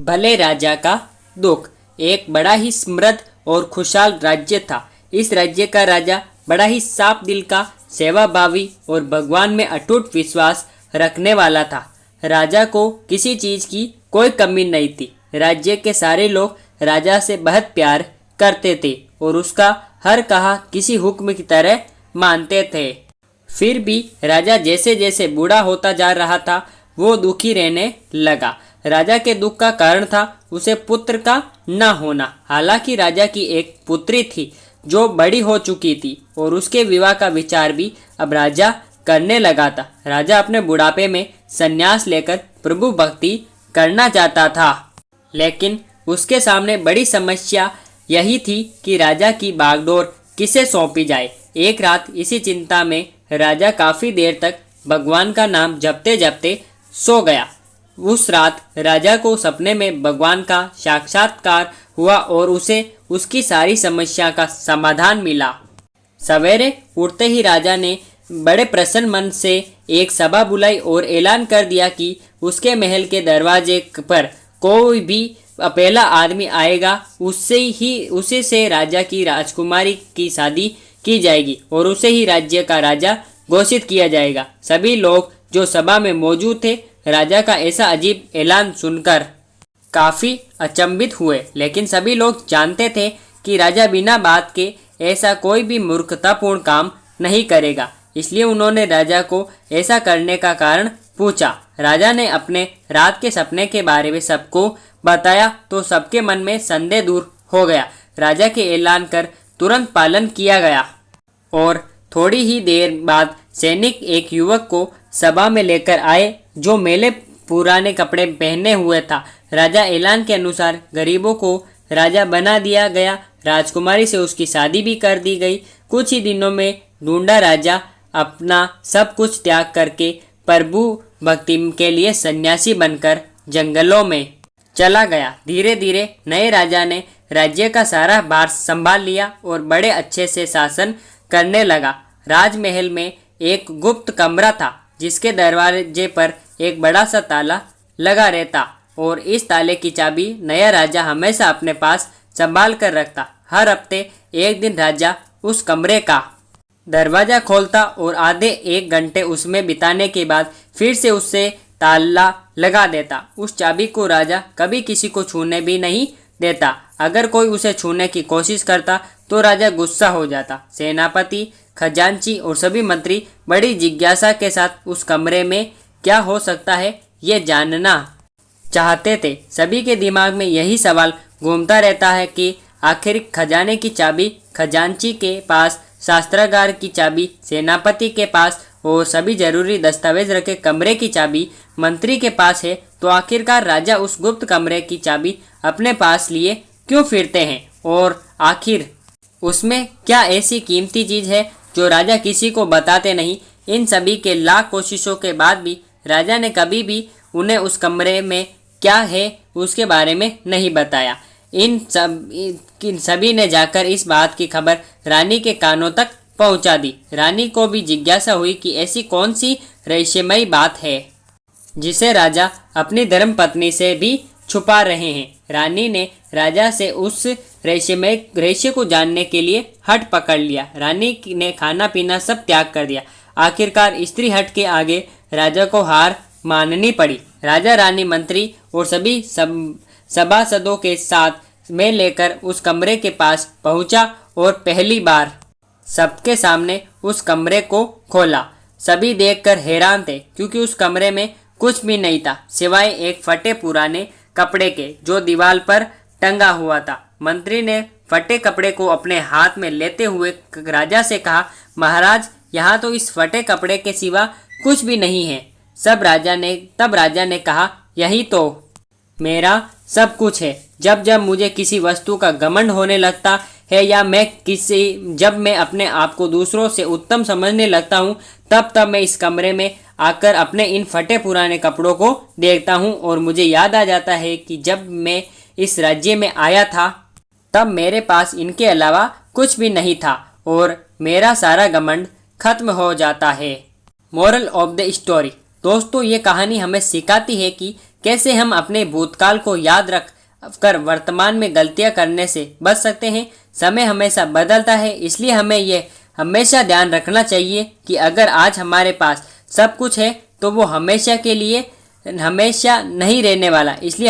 भले राजा का दुख। एक बड़ा ही समृद्ध और खुशहाल राज्य था। इस राज्य का राजा बड़ा ही साफ दिल का, सेवाभावी और भगवान में अटूट विश्वास रखने वाला था। राजा को किसी चीज की कोई कमी नहीं थी। राज्य के सारे लोग राजा से बहुत प्यार करते थे और उसका हर कहा किसी हुक्म की तरह मानते थे। फिर भी राजा जैसे जैसे बूढ़ा होता जा रहा था, वो दुखी रहने लगा। राजा के दुख का कारण था उसे पुत्र का न होना। हालांकि राजा की एक पुत्री थी जो बड़ी हो चुकी थी और उसके विवाह का विचार भी अब राजा करने लगा था। राजा अपने बुढ़ापे में संन्यास लेकर प्रभु भक्ति करना चाहता था, लेकिन उसके सामने बड़ी समस्या यही थी कि राजा की बागडोर किसे सौंपी जाए। एक रात इसी चिंता में राजा काफी देर तक भगवान का नाम जपते जपते सो गया। उस रात राजा को सपने में भगवान का साक्षात्कार हुआ और उसे उसकी सारी समस्या का समाधान मिला। सवेरे उठते ही राजा ने बड़े प्रसन्न मन से एक सभा बुलाई और ऐलान कर दिया कि उसके महल के दरवाजे पर कोई भी पहला आदमी आएगा उसी से राजा की राजकुमारी की शादी की जाएगी और उसे ही राज्य का राजा घोषित किया जाएगा। सभी लोग जो सभा में मौजूद थे राजा का ऐसा अजीब ऐलान सुनकर काफी अचंभित हुए, लेकिन सभी लोग जानते थे कि राजा बिना बात के ऐसा कोई भी मूर्खतापूर्ण काम नहीं करेगा। इसलिए उन्होंने राजा को ऐसा करने का कारण पूछा। राजा ने अपने रात के सपने के बारे में सबको बताया तो सबके मन में संदेह दूर हो गया। राजा के ऐलान कर तुरंत पालन किया गया और थोड़ी ही देर बाद सैनिक एक युवक को सभा में लेकर आए जो मेले पुराने कपड़े पहने हुए था। राजा ऐलान के अनुसार गरीबों को राजा बना दिया गया। राजकुमारी से उसकी शादी भी कर दी गई। कुछ ही दिनों में ढूंढा राजा अपना सब कुछ त्याग करके प्रभु भक्ति के लिए सन्यासी बनकर जंगलों में चला गया। धीरे धीरे नए राजा ने राज्य का सारा भार संभाल लिया और बड़े अच्छे से शासन करने लगा। राजमहल में एक गुप्त कमरा था जिसके दरवाजे पर एक बड़ा सा ताला लगा रहता और इस ताले की चाबी नया राजा हमेशा अपने पास संभाल कर रखता। हर हफ्ते एक दिन राजा उस कमरे का दरवाजा खोलता और आधे एक घंटे उसमें बिताने के बाद फिर से उससे ताला लगा देता। उस चाबी को राजा कभी किसी को छूने भी नहीं देता। अगर कोई उसे छूने की कोशिश करता तो राजा गुस्सा हो जाता। सेनापति, खजांची और सभी मंत्री बड़ी जिज्ञासा के साथ उस कमरे में क्या हो सकता है ये जानना चाहते थे। सभी के दिमाग में यही सवाल घूमता रहता है कि आखिर खजाने की चाबी खजांची के पास, शास्त्रागार की चाबी सेनापति के पास और सभी जरूरी दस्तावेज रखे कमरे की चाबी मंत्री के पास है, तो आखिरकार राजा उस गुप्त कमरे की चाबी अपने पास लिए क्यों फिरते हैं और आखिर उसमें क्या ऐसी कीमती चीज है जो राजा किसी को बताते नहीं। इन सभी के लाख कोशिशों के बाद भी राजा ने कभी भी उन्हें उस कमरे में क्या है उसके बारे में नहीं बताया। इन सभी ने जाकर इस बात की खबर रानी के कानों तक पहुंचा दी। रानी को भी जिज्ञासा हुई कि ऐसी कौन सी रहस्यमयी बात है जिसे राजा अपनी धर्मपत्नी से भी छुपा रहे हैं। रानी ने राजा से उस रहस्य को जानने के लिए हट पकड़ लिया। रानी ने खाना पीना सब त्याग कर दिया। आखिरकार स्त्री हट के आगे राजा को हार माननी पड़ी। राजा रानी, मंत्री और सभी सभासदों के साथ में लेकर उस कमरे के पास पहुंचा और पहली बार सबके सामने उस कमरे को खोला। सभी देखकर हैरान थे क्योंकि उस कमरे में कुछ भी नहीं था सिवाय एक फटे पुराने कपड़े के जो दीवार पर टंगा हुआ था। मंत्री ने फटे कपड़े को अपने हाथ में लेते हुए राजा से कहा, महाराज, यहाँ तो इस फटे कपड़े के सिवा कुछ भी नहीं है। तब राजा ने कहा, यही तो मेरा सब कुछ है। जब जब मुझे किसी वस्तु का घमंड होने लगता है या जब मैं अपने आप को दूसरों से उत्तम समझने लगता हूँ, तब मैं इस कमरे में आकर अपने इन फटे पुराने कपड़ों को देखता हूँ और मुझे याद आ जाता है कि जब मैं इस राज्य में आया था तब मेरे पास इनके अलावा कुछ भी नहीं था और मेरा सारा घमंड खत्म हो जाता है। Moral of the story. दोस्तों, ये कहानी हमें सिखाती है कि कैसे हम अपने भूतकाल को याद रख कर वर्तमान में गलतियां करने से बच सकते हैं। समय हमेशा बदलता है, इसलिए हमें ये हमेशा ध्यान रखना चाहिए कि अगर आज हमारे पास सब कुछ है तो वो हमेशा के लिए हमेशा नहीं रहने वाला। इसलिए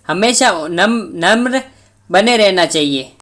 हमेशा नम्र बने रहना चाहिए।